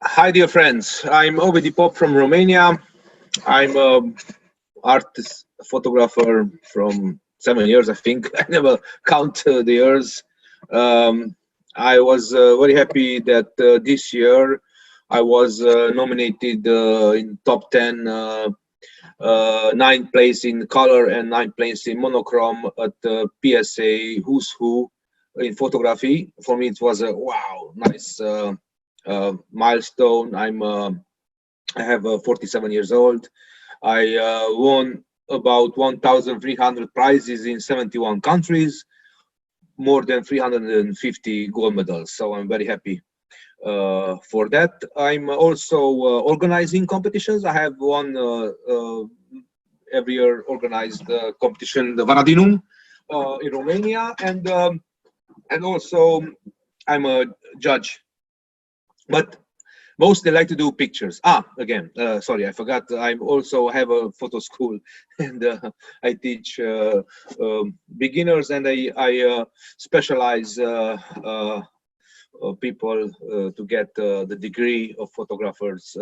Hi, dear friends. I'm Ovid Pop from Romania. I'm a artist, photographer from 7 years, I think. I never count the years. Um, I was very happy that this year I was nominated in top 10, ninth place in color and ninth place in monochrome at the PSA Who's Who in photography. For me, it was a wow, nice milestone. I have 47 years old. I won about 1,300 prizes in 71 countries, more than 350 gold medals. So I'm very happy for that. I'm also organizing competitions. I have one every year organized competition, the Varadinum in Romania, and also I'm a judge. But mostly like to do pictures. Again, sorry, I forgot. I also have a photo school, and I teach beginners, and I specialize people to get the degree of photographers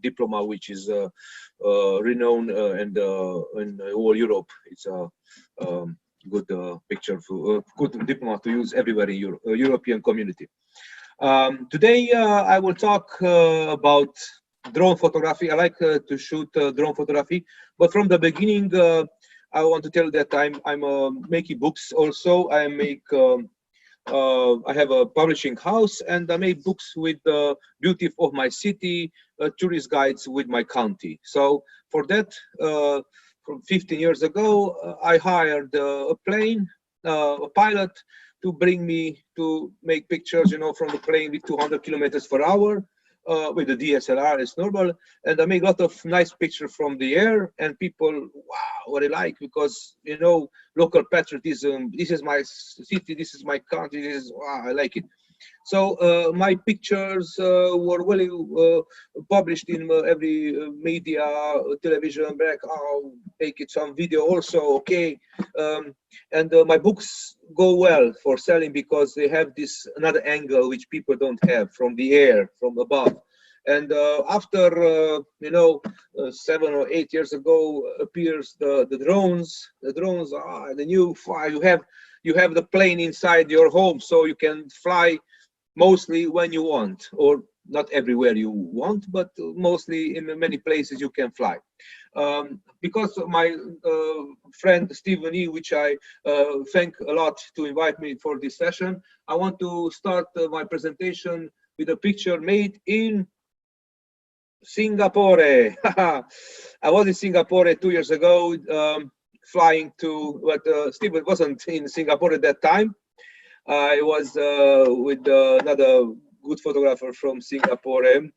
diploma, which is renowned and in all Europe. It's a good picture for good diploma to use everywhere in Europe, European community. Today, I will talk about drone photography. I like to shoot drone photography, but from the beginning, I want to tell that I'm making books also. I have a publishing house, and I make books with the beauty of my city, tourist guides with my county. So for that, from 15 years ago, I hired a plane, a pilot, to bring me to make pictures, from the plane with 200 kilometers per hour with the DSLR as normal. And I make a lot of nice pictures from the air, and people, wow, what I like, because, local patriotism. This is my city, this is my country, wow, I like it. So my pictures were well published in every media, television, back. I'll take it some video also, okay. And my books go well for selling because they have this another angle which people don't have from the air, from above. And after 7 or 8 years ago appears the drones. The drones are the new fly. You have the plane inside your home, so you can fly mostly when you want, or not everywhere you want, but mostly in many places you can fly. Because of my friend Stephen E, which I thank a lot to invite me for this session, I want to start my presentation with a picture made in Singapore. I was in Singapore 2 years ago, flying to, but Stephen wasn't in Singapore at that time. I was with another good photographer from Singapore,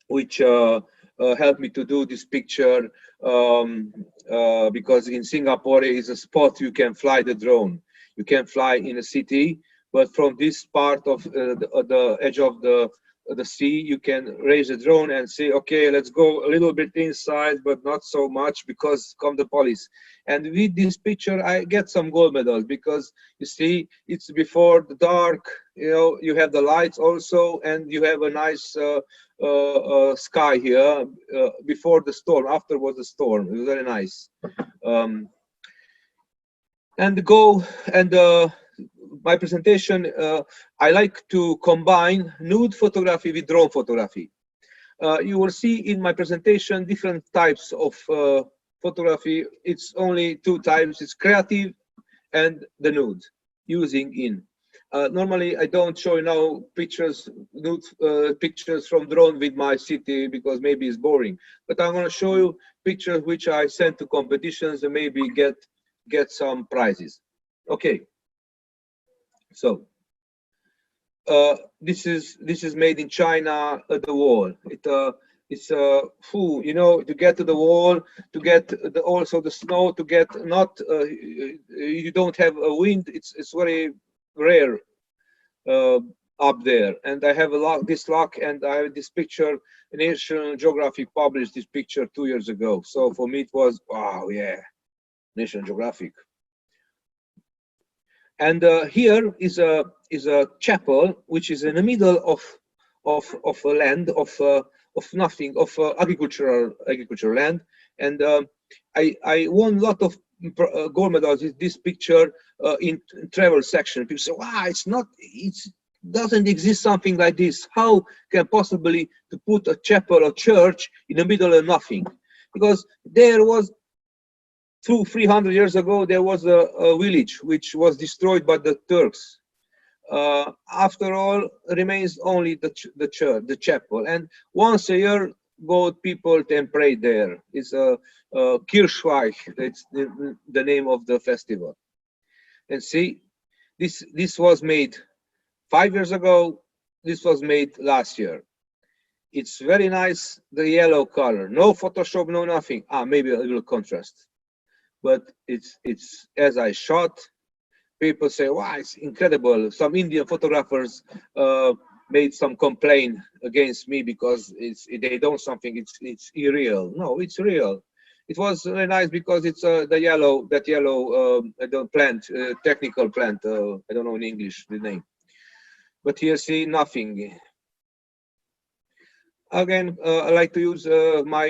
which helped me to do this picture because in Singapore is a spot you can fly the drone. You can fly in a city, but from this part of the edge of the sea, you can raise the drone and say, okay, let's go a little bit inside, but not so much because come the police. And with this picture, I get some gold medals because you see, it's before the dark, you have the lights also, and you have a nice sky here before the storm. After was the storm. It was very nice. And my presentation, I like to combine nude photography with drone photography. You will see in my presentation different types of photography. It's only two types. It's creative and the nude, using in. Normally, I don't show now pictures, nude pictures from drone with my city because maybe it's boring. But I'm going to show you pictures which I sent to competitions and maybe get some prizes. Okay. So this is made in China at the wall. It's to get to the wall, to get also the snow, to get not you don't have a wind. It's very rare up there. And I have this luck, and I have this picture. National Geographic published this picture 2 years ago. So for me it was wow, yeah, National Geographic. And here is a chapel which is in the middle of a land of nothing, of agricultural land. And I won a lot of gold medals with this picture in travel section. People say, wow, it doesn't exist something like this. How can possibly to put a chapel or church in the middle of nothing? Because there was 300 years ago, there was a village which was destroyed by the Turks. After all, remains only the church, the chapel, and once a year go people and pray there. It's a Kirchweih. It's the name of the festival. And see, this was made 5 years ago. This was made last year. It's very nice, the yellow color. No Photoshop, no nothing. Maybe a little contrast, but it's as I shot. People say, wow, it's incredible. Some Indian photographers made some complaint against me because they don't something, it's irreal. No, it's real. It was very nice because it's that yellow the plant, technical plant, I don't know in English the name. But here see nothing. Again, I like to use my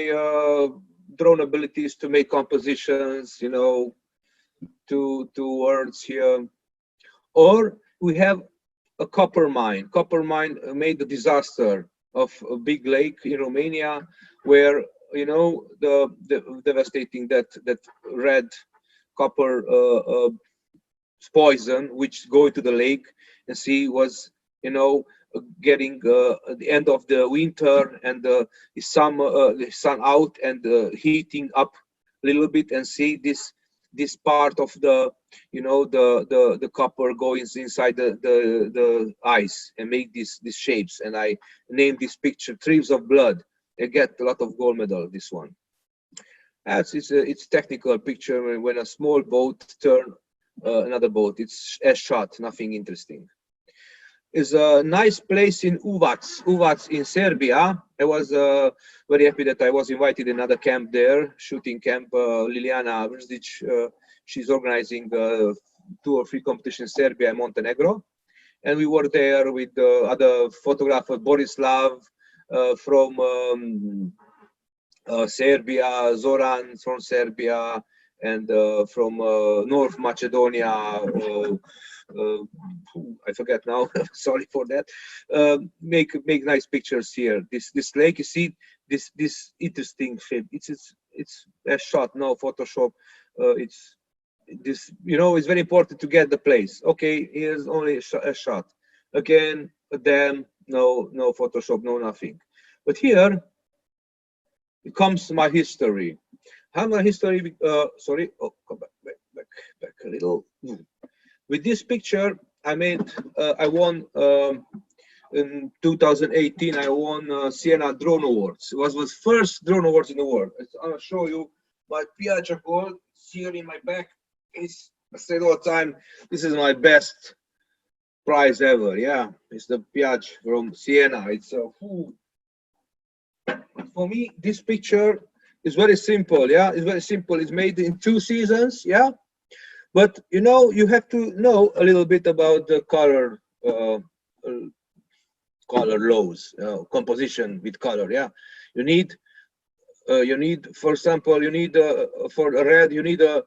drone abilities to make compositions, you know, two words here. Or we have a copper mine. Copper mine made the disaster of a big lake in Romania, where, you know, the devastating that red copper poison which go into the lake, and see was, you know, getting the end of the winter and the sun out and heating up a little bit, and see this part of the, you know, the copper goes inside the ice and make these shapes. And I named this picture Trees of Blood. I get a lot of gold medal this one. It's technical picture when a small boat turn another boat. It's a shot, nothing interesting. Is a nice place in Uvac in Serbia. I was very happy that I was invited in another camp there, shooting camp. Liliana Vrzic, she's organizing 2 or 3 competitions in Serbia and Montenegro. And we were there with other photographer, Borislav from Serbia, Zoran from Serbia, and from North Macedonia, I forget now. Sorry for that. Make nice pictures here. This lake, you see this interesting shape. It's a shot, no Photoshop. It's this, you know, it's very important to get the place. Okay, here's only a shot. Again, a dam, no Photoshop, no nothing. But here it comes my history. How my history? Sorry. Oh, come back a little. With this picture, I won in 2018. I won Siena Drone Awards. It was first drone awards in the world. I'll show you my Piaggio Gold here in my back. I say all the time, this is my best prize ever. Yeah, it's the Piaggio from Siena. It's for me, this picture is very simple. Yeah, it's very simple. It's made in 2 seasons. Yeah. But, you know, you have to know a little bit about the color laws, composition with color. Yeah, you need, for example, you need for a red, you need a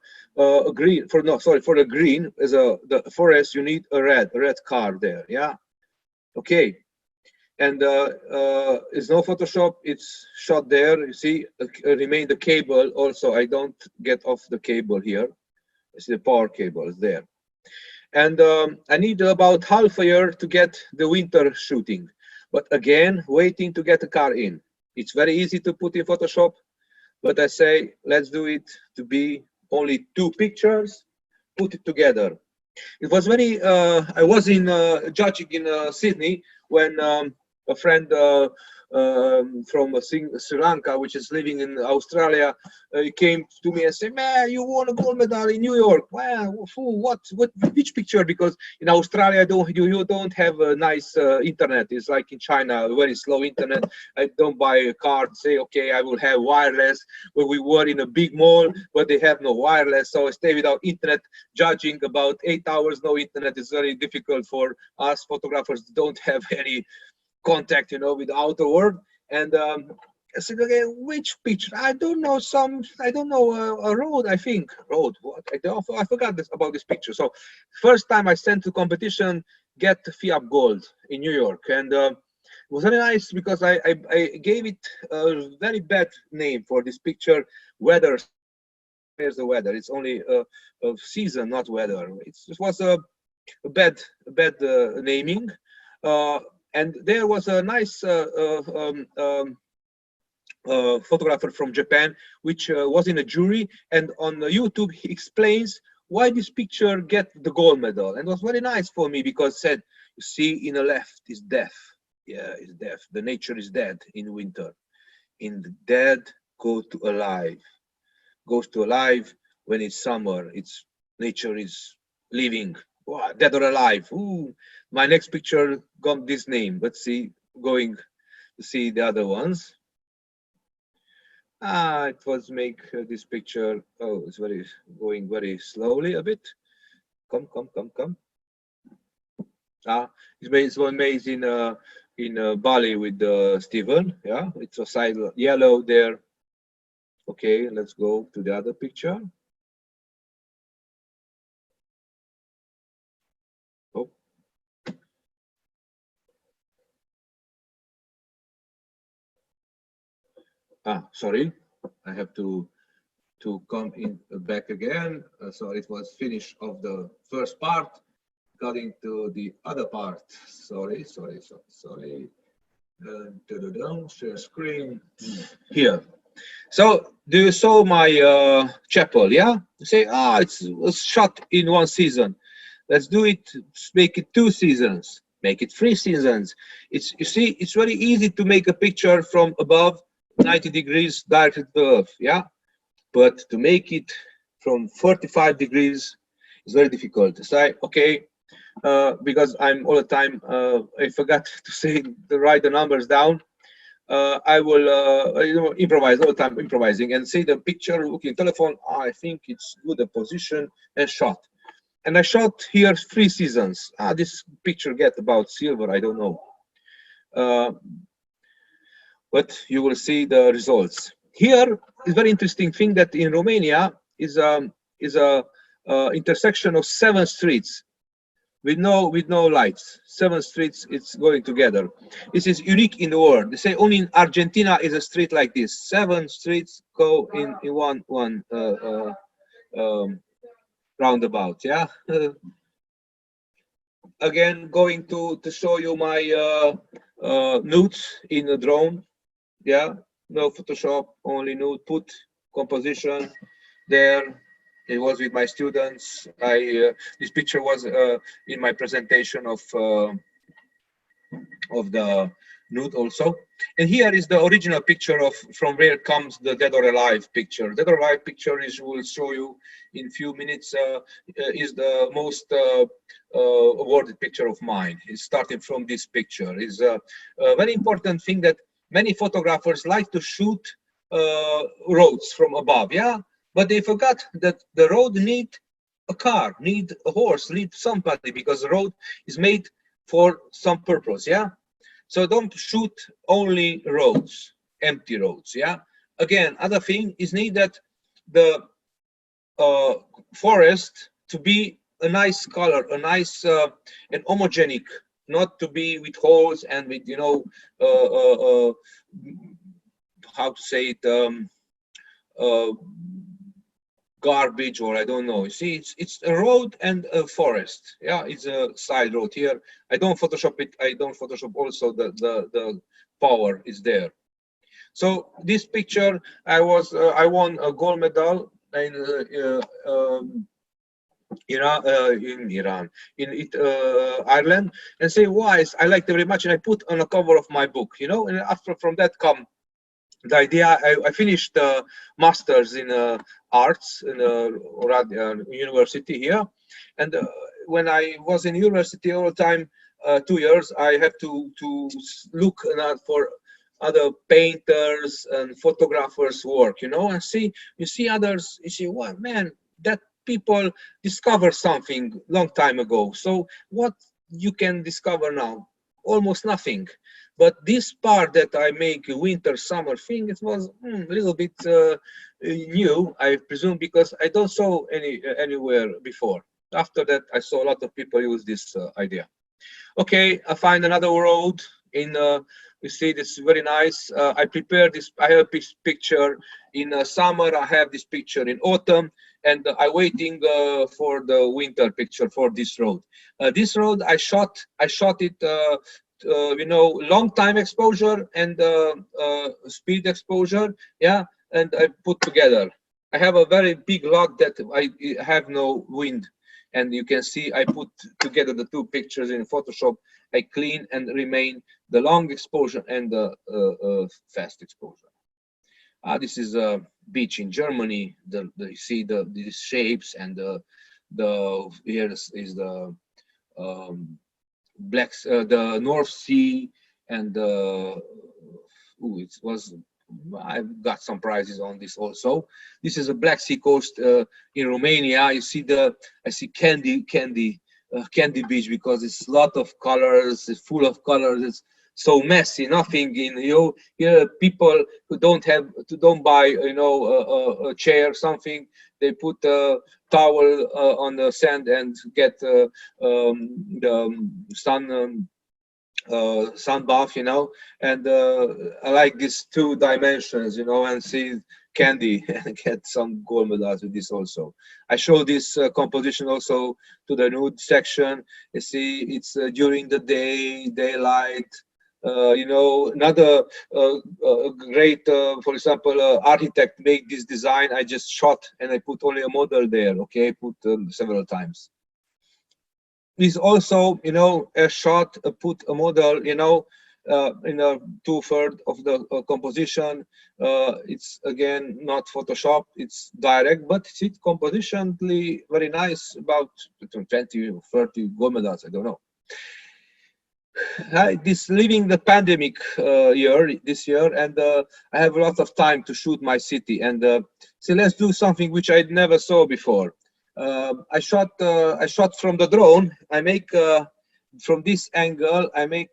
green. For the green as the forest, you need a red car there. Yeah, okay. And it's no Photoshop. It's shot there. You see, remain the cable. Also, I don't get off the cable here. It's the power cable is there. And I need about half a year to get the winter shooting. But again, waiting to get the car in. It's very easy to put in Photoshop, but I say, let's do it to be only 2 pictures, put it together. It was very, I was in judging in Sydney when a friend from Sri Lanka, which is living in Australia. He came to me and said, "Man, you won a gold medal in New York." Wow, what, which picture? Because in Australia, you don't have a nice internet. It's like in China, very slow internet. I don't buy a card, say, okay, I will have wireless. Where we were in a big mall, but they have no wireless, so I stay without internet. Judging about 8 hours no internet is very difficult for us photographers. Don't have any contact, with the outer world. And I said, okay, which picture? I don't know. I don't know, a road, I think. Road, what? I forgot about this picture. So first time I sent to competition, get FIAP Gold in New York. And it was very nice because I gave it a very bad name for this picture, weather. Here's the weather. It's only a season, not weather. It was a bad naming. And there was a nice photographer from Japan, which was in a jury, and on YouTube he explains why this picture get the gold medal, and it was very nice for me because it said, you see in the left is death. Yeah, it's death. The nature is dead in winter. In the dead go to alive. Goes to alive when it's summer. It's nature is living. Wow, dead or alive. Ooh, my next picture got this name. Let's see, going to see the other ones. It was make this picture. Oh, it's going very slowly a bit. Come. It's one made in Bali with Stephen. Yeah, it's a side yellow there. Okay, let's go to the other picture. Oh. Sorry, I have to come in back again. So it was finish of the first part, going to the other part. Sorry. Share screen here. So do you saw my chapel? Yeah, you say, it was shot in one season. Let's do it. Make it 2 seasons. Make it 3 seasons. You see, it's very easy to make a picture from above 90 degrees directly to the earth. Yeah, but to make it from 45 degrees is very difficult. So okay, because I'm all the time, I forgot to say to write the numbers down. I will improvise all the time, improvising, and see the picture, looking telephone. I think it's good a position and shot. And I shot here 3 seasons. This picture get about silver, I don't know. But you will see the results. Here is very interesting thing that in Romania is a intersection of 7 streets with no lights. 7 streets, it's going together. This is unique in the world. They say only in Argentina is a street like this. 7 streets go in one roundabout. Yeah. Again, going to show you my nudes in a drone. Yeah, no Photoshop, only nude. Put composition there. It was with my students. This picture was in my presentation of the nude also. And here is the original picture of from where comes the dead or alive picture. Dead or alive picture is, will show you in few minutes, is the most awarded picture of mine. It's starting from this picture. Is a very important thing that many photographers like to shoot roads from above, yeah? But they forgot that the road need a car, need a horse, need somebody, because the road is made for some purpose, yeah? So don't shoot only roads, empty roads, yeah? Again, other thing is need that the forest to be a nice color, a nice and homogenic, not to be with holes and with, how to say it, garbage, or I don't know. You see, it's a road and a forest. Yeah, it's a side road here. I don't Photoshop it. I don't Photoshop also the power is there. So this picture, I won a gold medal in Iran, Ireland, and say why I liked it very much, and I put on the cover of my book, and after from that come the idea. I finished masters in arts in university here, and when I was in university all the time, 2 years, I have to look for other painters and photographers work, and see, you see others, you see, what, man, that people discover something long time ago. So what you can discover now? Almost nothing. But this part that I make winter summer thing, it was a little bit new, I presume, because I don't saw anywhere before. After that, I saw a lot of people use this idea. Okay, I find another road in. You see, this is very nice. I prepared this. I have this picture in summer. I have this picture in autumn, and I'm waiting for the winter picture for this road. This road I shot. I shot it. Long time exposure and speed exposure. Yeah, and I put together. I have a very big log that I have no wind, and you can see I put together the two pictures in Photoshop. I clean and remain the long exposure and the fast exposure. This is a beach in Germany. You see these shapes, and the here is the the North Sea, and it was, I've got some prizes on this also. This is a Black Sea coast in Romania. You see I see Candy Beach, because it's a lot of colors, it's full of colors. It's so messy, nothing in, here people who don't buy, a chair, something, they put a towel on the sand and get the sun bath, and I like these two dimensions, and see candy and get some gold medals with this also. I show this composition also to the nude section. You see, it's during the day, daylight. Another great, for example, architect made this design. I just shot and I put only a model there. Okay, put several times. Is also, a shot, put a model, in a 2/3 of the composition. It's again not Photoshop, it's direct, but it's compositionally very nice, about 20 or 30 gold medals, I don't know. This living the pandemic this year, and I have a lot of time to shoot my city, and so let's do something which I never saw before. I shot from the drone. I make from this angle. I make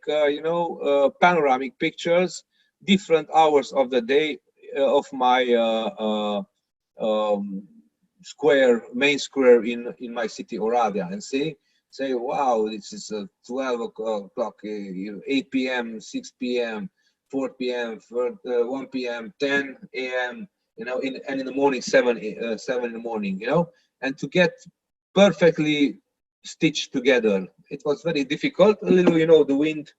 panoramic pictures, different hours of the day of my main square in my city Oradea, and say, wow, this is 12 o'clock, 8 p.m., 6 p.m., 4 p.m., 1 p.m., 10 a.m., and in the morning, 7 in the morning, and to get perfectly stitched together. It was very difficult, a little, the wind,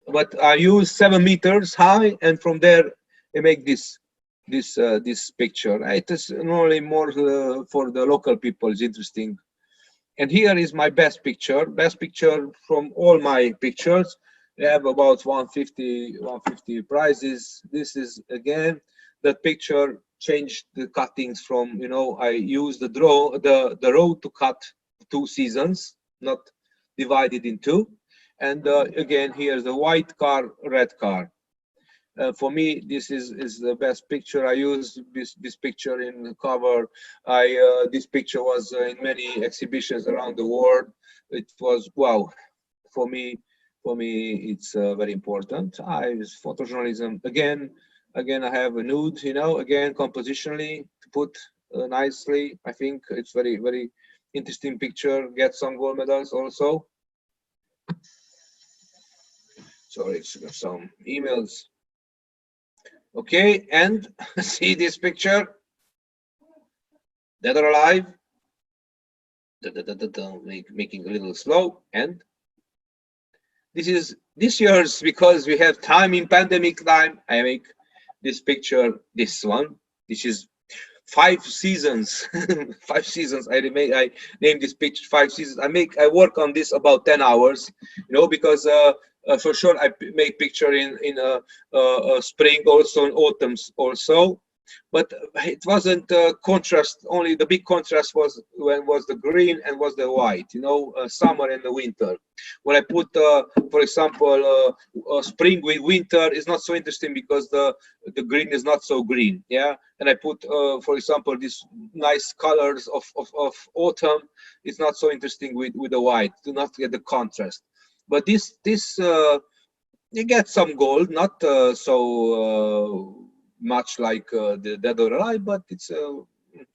but I use 7 meters high, and from there I make this picture. It is normally more for the local people. It's interesting. And here is my best picture from all my pictures. I have about 150 prizes. This is again that picture. Changed the cuttings from, I use the road to cut 2 seasons, not divided in 2. And again, here's the white car, red car. For me, this is the best picture. I use this picture in the cover. This picture was in many exhibitions around the world. It was, wow, for me it's very important. I use photojournalism again. I have a nude, again compositionally to put nicely. I think it's very, very interesting picture. Get some gold medals also. Sorry, it's some emails. Okay, and see this picture, Dead or Alive. Making a little slow. And this is this year's, because we have time in pandemic time. I make this picture, this one. This is 5 seasons. 5 seasons. I named this picture 5 seasons. I work on this about 10 hours, you know, because for sure I make picture in spring also, in autumns also, but it wasn't contrast. Only the big contrast was when was the green and was the white, you know, summer and the winter. When I put for example spring with winter is not so interesting because the green is not so green, yeah. And I put for example these nice colors of autumn, it's not so interesting with the white, do not get the contrast. But this you get some gold, not much like the Dead or Alive, but it's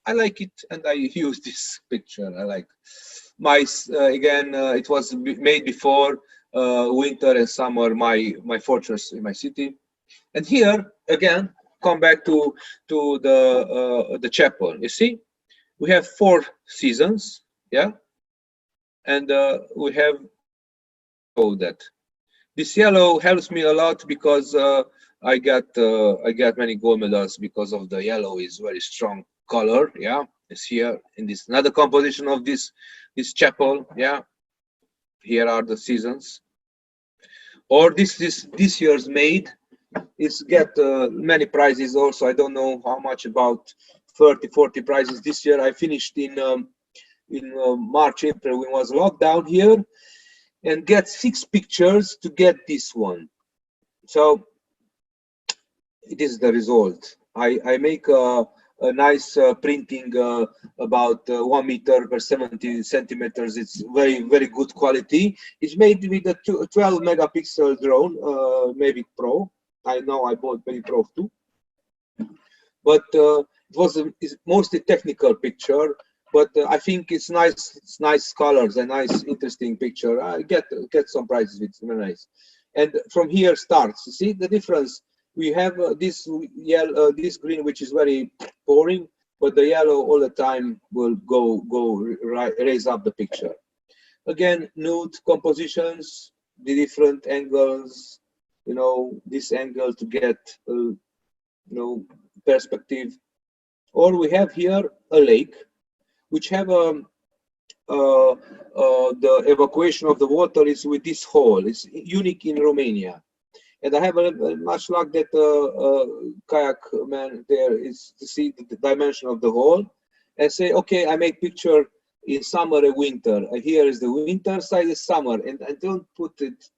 I like it, and I use this picture. I like my again. It was made before winter and summer. My fortress in my city, and here again come back to the chapel. You see, we have 4 seasons, yeah, and we have all that. This yellow helps me a lot because I got many gold medals because of the yellow is very strong color. Yeah, it's here in this another composition of this chapel. Yeah, here are the seasons. Or this year's made is get many prizes also. I don't know how much, about 30-40 prizes this year. I finished in March, April when it was lockdown here, and get 6 pictures to get this one. So it is the result. I make a nice printing about 1 meter per 70 centimeters. It's very good quality. It's made with a 12 megapixel drone, Mavic Pro. I know I bought Mavic Pro too, but it was it's mostly technical picture. But I think it's nice. It's nice colors, a nice, interesting picture. I get some prizes. It's very nice. And from here starts. You see the difference. We have this yellow, this green, which is very boring, but the yellow all the time will raise up the picture. Again, nude compositions, the different angles. You know, this angle to get you know, perspective. Or we have here a lake, which have the evacuation of the water is with this hole. It's unique in Romania. And I have much luck that kayak man there is to see the dimension of the hole and say, okay, I make picture in summer and winter. Here is the winter side is summer, and I don't put it,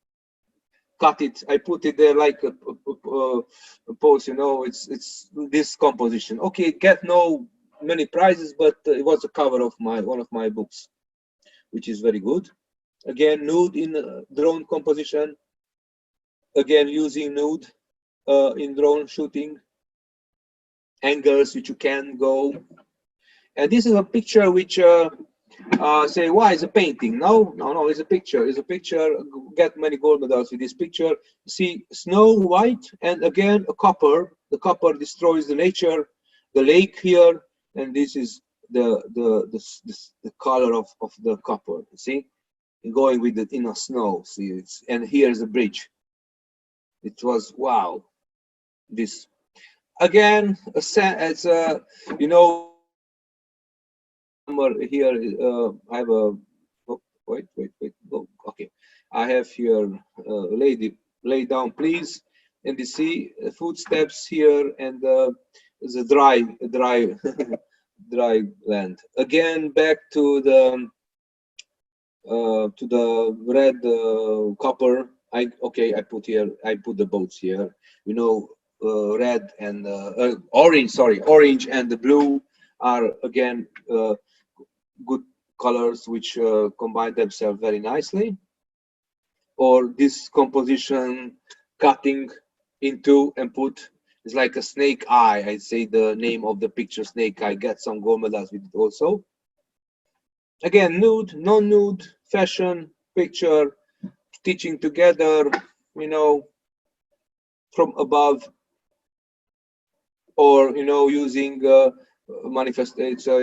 cut it. I put it there like a pose, you know. It's this composition. Okay, get no many prizes, but it was the cover of one of my books, which is very good. Again, nude in drone composition. Again, using nude in drone shooting, angles which you can go. And this is a picture which say, why is a painting? No, it's a picture. It's a picture. Get many gold medals with this picture. See, snow white, and again a copper. The copper destroys the nature, the lake here, and this is the color of the copper. See, going with the inner snow. See, and here's the bridge. It was wow. This again, it's you know, here I have a oh, wait. Oh, okay, I have here lady, lay down please, and you see footsteps here, and the dry dry land. Again, back to the red copper. I put here, I put the boats here, you know. Red and orange, sorry, orange and the blue are again good colors which combine themselves very nicely. Or this composition cutting into and put is like a snake eye. I say the name of the picture, snake eye. Get some gold medals with it also. Again, nude, non-nude, fashion, picture, stitching together, you know, from above, or you know, using you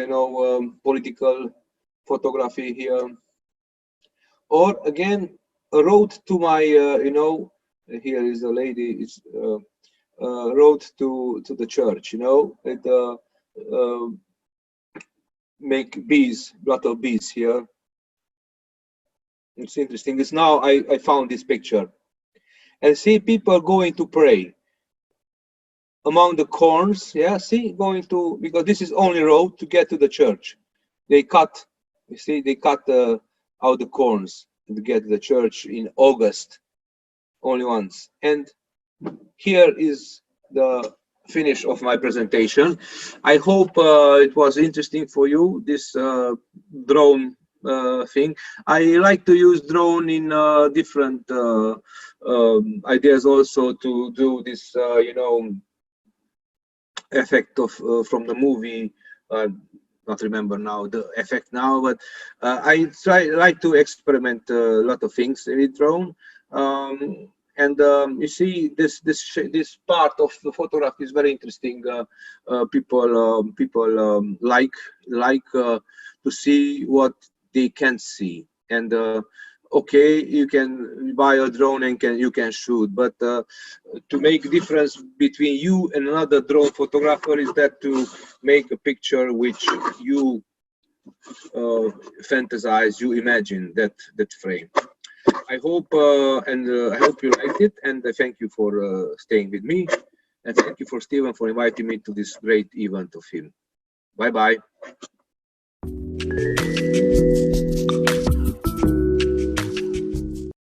know, political photography here. Or again, a road to my you know, here is a lady, it's road to the church, you know, uh, make bees, lot of bees here. It's interesting. It's now I found this picture and see people going to pray among the corns. Yeah, see, going to, because this is only road to get to the church. They cut, you see, they cut out the corns to get to the church in August, only once. And here is the finish of my presentation. I hope it was interesting for you, this drone thing. I like to use drone in different ideas also, to do this, you know, effect of from the movie. Not remember now the effect now, but I like to experiment a lot of things with drone. And you see, this part of the photograph is very interesting. People like to see what they can see. And okay, you can buy a drone and you can shoot, but to make difference between you and another drone photographer is that to make a picture which you fantasize, you imagine that frame. I hope I hope you liked it, and I thank you for staying with me, and thank you for Steven for inviting me to this great event of him. Bye bye.